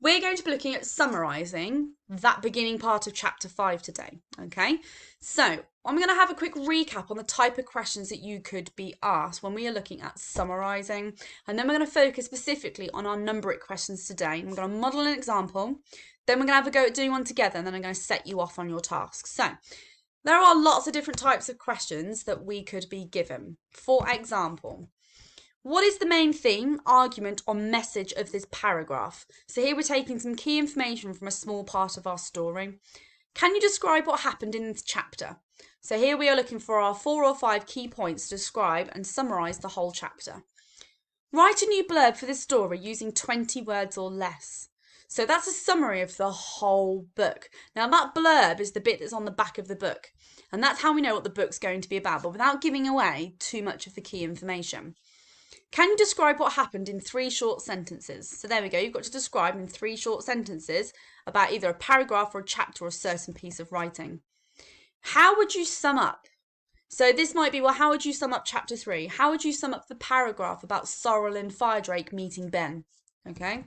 we're going to be looking at summarising that beginning part of chapter 5 today, okay? So I'm going to have a quick recap on the type of questions that you could be asked when we are looking at summarising, and then we're going to focus specifically on our number it questions today. And we're going to model an example, then we're going to have a go at doing one together, and then I'm going to set you off on your task. So there are lots of different types of questions that we could be given. For example, what is the main theme, argument, or message of this paragraph? So here we're taking some key information from a small part of our story. Can you describe what happened in this chapter? So here we are looking for our 4 or 5 key points to describe and summarise the whole chapter. Write a new blurb for this story using 20 words or less. So that's a summary of the whole book. Now that blurb is the bit that's on the back of the book. And that's how we know what the book's going to be about, but without giving away too much of the key information. Can you describe what happened in 3 short sentences? So there we go. You've got to describe in 3 short sentences about either a paragraph or a chapter or a certain piece of writing. How would you sum up? So this might be, well, how would you sum up chapter 3? How would you sum up the paragraph about Sorrel and Firedrake meeting Ben? Okay.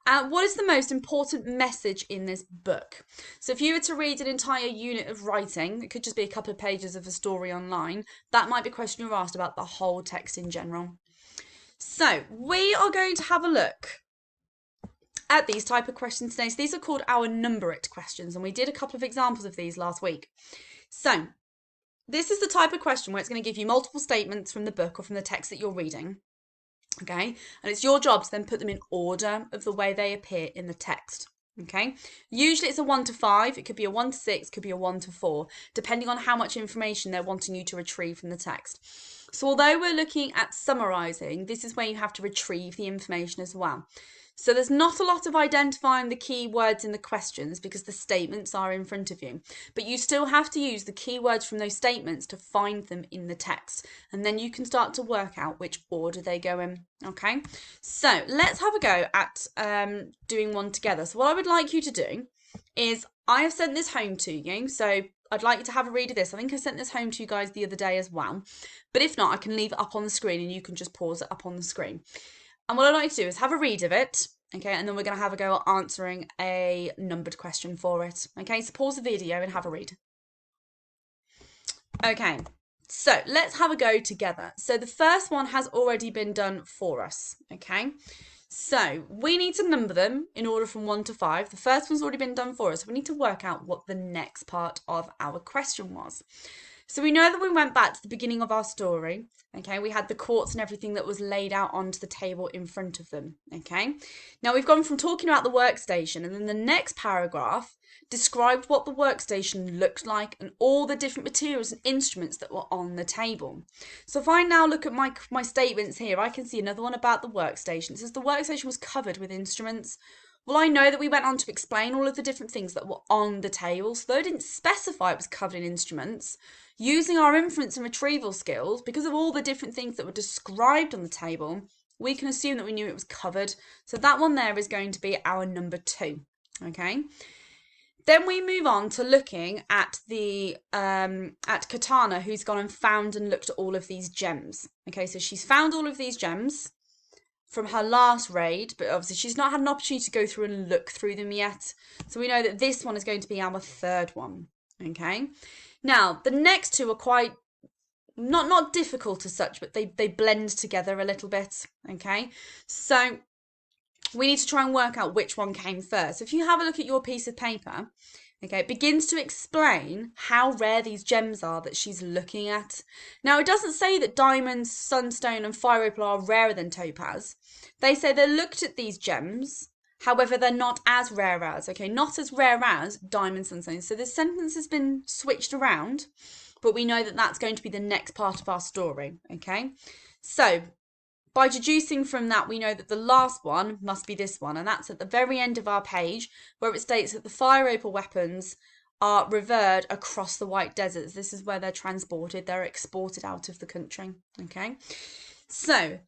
What is the most important message in this book? So if you were to read an entire unit of writing, it could just be a couple of pages of a story online, that might be a question you're asked about the whole text in general. So we are going to have a look at these type of questions today. So these are called our number it questions, and we did a couple of examples of these last week. So this is the type of question where it's going to give you multiple statements from the book or from the text that you're reading. Okay, and it's your job to then put them in order of the way they appear in the text. Okay, usually it's a 1 to 5, it could be a 1 to 6, could be a 1 to 4, depending on how much information they're wanting you to retrieve from the text. So although we're looking at summarising, this is where you have to retrieve the information as well. So there's not a lot of identifying the key words in the questions because the statements are in front of you. But you still have to use the key words from those statements to find them in the text. And then you can start to work out which order they go in. Okay, so let's have a go at doing one together. So what I would like you to do is, I have sent this home to you. So I'd like you to have a read of this. I think I sent this home to you guys the other day as well. But if not, I can leave it up on the screen and you can just pause it up on the screen. And what I'd like to do is have a read of it, okay, and then we're going to have a go at answering a numbered question for it. Okay, so pause the video and have a read. Okay, so let's have a go together. So the first one has already been done for us, okay? So we need to number them in order from 1 to 5. The first one's already been done for us. We need to work out what the next part of our question was. So we know that we went back to the beginning of our story, okay? We had the quartz and everything that was laid out onto the table in front of them, okay? Now we've gone from talking about the workstation, and then the next paragraph described what the workstation looked like and all the different materials and instruments that were on the table. So if I now look at my statements here, I can see another one about the workstation. It says the workstation was covered with instruments. Well, I know that we went on to explain all of the different things that were on the table, so though it didn't specify it was covered in instruments, using our inference and retrieval skills, because of all the different things that were described on the table, we can assume that we knew it was covered. So that one there is going to be our number 2, okay? Then we move on to looking at at Katana, who's gone and found and looked at all of these gems. Okay, so she's found all of these gems from her last raid, but obviously she's not had an opportunity to go through and look through them yet. So we know that this one is going to be our 3rd one, okay? Now, the next 2 are quite, not difficult as such, but they blend together a little bit, okay? So we need to try and work out which one came first. If you have a look at your piece of paper, okay, it begins to explain how rare these gems are that she's looking at. Now, it doesn't say that diamonds, sunstone and fire opal are rarer than topaz. They say they looked at these gems, however, they're not as rare as, okay, not as rare as diamond, sunstone. So the sentence has been switched around, but we know that that's going to be the next part of our story, okay? So by deducing from that, we know that the last one must be this one, and that's at the very end of our page, where it states that the fire opal weapons are revered across the White Deserts. This is where they're transported, they're exported out of the country, okay? So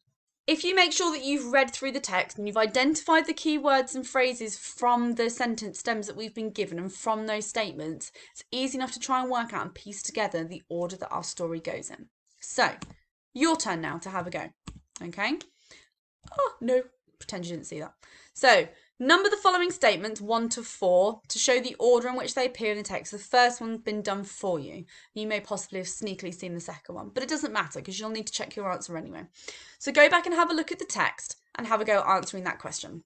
if you make sure that you've read through the text and you've identified the key words and phrases from the sentence stems that we've been given and from those statements, it's easy enough to try and work out and piece together the order that our story goes in. So, your turn now to have a go. Okay? Oh, no, pretend you didn't see that. So, Number the following statements 1 to 4 to show the order in which they appear in the text. The first one's been done for you. You may possibly have sneakily seen the second one, but it doesn't matter because you'll need to check your answer anyway. So go back and have a look at the text and have a go answering that question.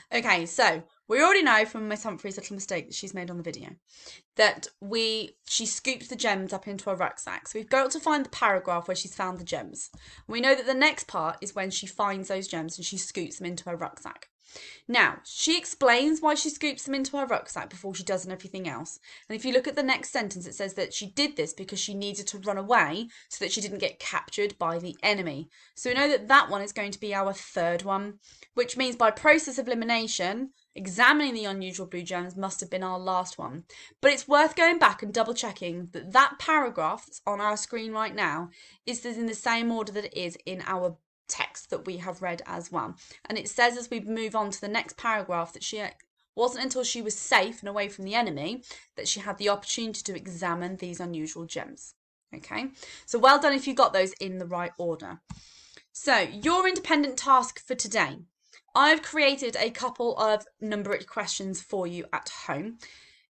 Okay, so we already know from Miss Humphrey's little mistake that she's made on the video that she scoops the gems up into her rucksack. So we've got to find the paragraph where she's found the gems. We know that the next part is when she finds those gems and she scoops them into her rucksack. Now, she explains why she scoops them into her rucksack before she does everything else. And if you look at the next sentence, it says that she did this because she needed to run away so that she didn't get captured by the enemy. So we know that that one is going to be our third one, which means by process of elimination, examining the unusual blue gems must have been our last one. But it's worth going back and double checking that that paragraph that's on our screen right now is in the same order that it is in our text that we have read as well. And it says as we move on to the next paragraph that she wasn't until she was safe and away from the enemy that she had the opportunity to examine these unusual gems. Okay, so well done if you got those in the right order. So your independent task for today. I've created a couple of number it questions for you at home.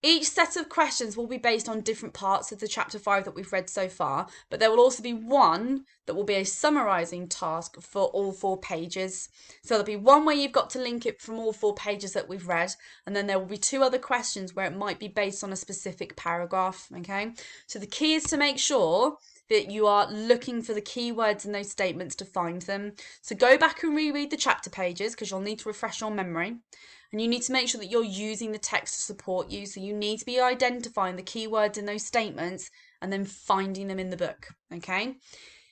Each set of questions will be based on different parts of the chapter 5 that we've read so far, but there will also be one that will be a summarising task for all 4 pages. So there'll be one where you've got to link it from all 4 pages that we've read, and then there will be 2 other questions where it might be based on a specific paragraph, okay? So the key is to make sure that you are looking for the keywords in those statements to find them. So go back and reread the chapter pages because you'll need to refresh your memory. And you need to make sure that you're using the text to support you. So you need to be identifying the keywords in those statements and then finding them in the book, okay?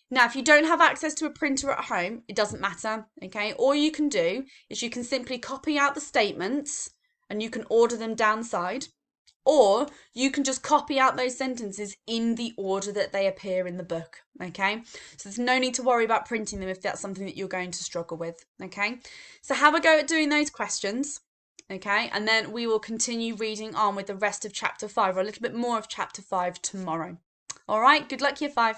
Now, if you don't have access to a printer at home, it doesn't matter, okay? All you can do is you can simply copy out the statements and you can order them down the side. Or you can just copy out those sentences in the order that they appear in the book, okay? So there's no need to worry about printing them if that's something that you're going to struggle with, okay? So have a go at doing those questions, okay? And then we will continue reading on with the rest of chapter 5, or a little bit more of chapter 5 tomorrow. All right, good luck, year 5.